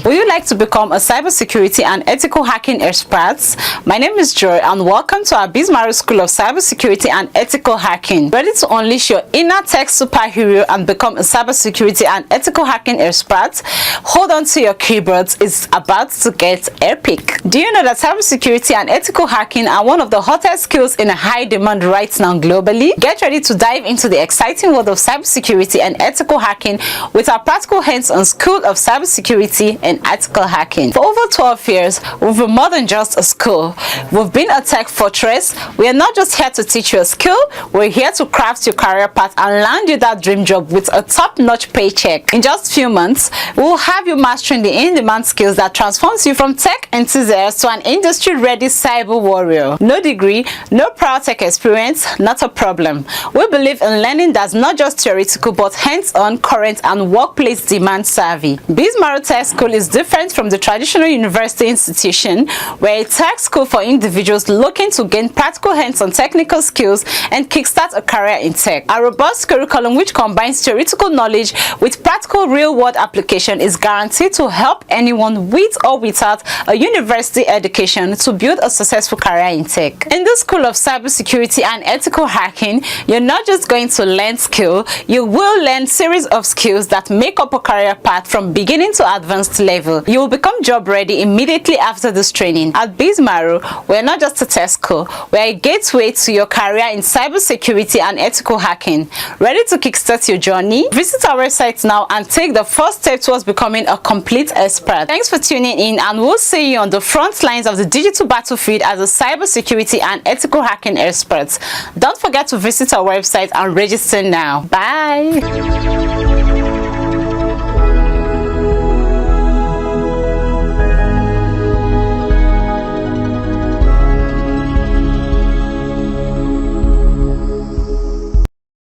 Would you like to become a cybersecurity and ethical hacking expert? My name is Joy and welcome to our Bizmarrow School of Cybersecurity and Ethical Hacking. Ready to unleash your inner tech superhero and become a cybersecurity and ethical hacking expert? Hold on to your keyboards, it's about to get epic. Do you know that cybersecurity and ethical hacking are one of the hottest skills in high demand right now globally? Get ready to dive into the exciting world of cybersecurity and ethical hacking with our practical hands-on School of Cybersecurity and Ethical Hacking. For over 12 years, we've been more than just a school. We've been a tech fortress. We are not just here to teach you a skill, we're here to craft your career path and land you that dream job with a top-notch paycheck. In just a few months, we'll have you mastering the in-demand skills that transforms you from tech enthusiast to an industry-ready cyber warrior. No degree, no prior tech experience, not a problem. We believe in learning that's not just theoretical but hands-on, current, and workplace demand savvy. Bizmarrow Tech School is different from the traditional university institution. We're a tech school for individuals looking to gain practical hands-on technical skills and kickstart a career in tech. Our robust curriculum, which combines theoretical knowledge with practical real-world application, is guaranteed to help anyone with or without a university education to build a successful career in tech. In the School of Cybersecurity and Ethical Hacking, you're not just going to learn skill, you will learn series of skills that make up a career path from beginning to advanced level. You will become job ready immediately after this training. At Bizmarrow, we're not just a tech school, we're a gateway to your career in cybersecurity and ethical hacking. Ready to kickstart your journey? Visit our website now and take the first step towards becoming a complete expert. Thanks for tuning in, and we'll see you on the front lines of the digital battlefield as a cybersecurity and ethical hacking expert. Don't forget to visit our website and register now. Bye!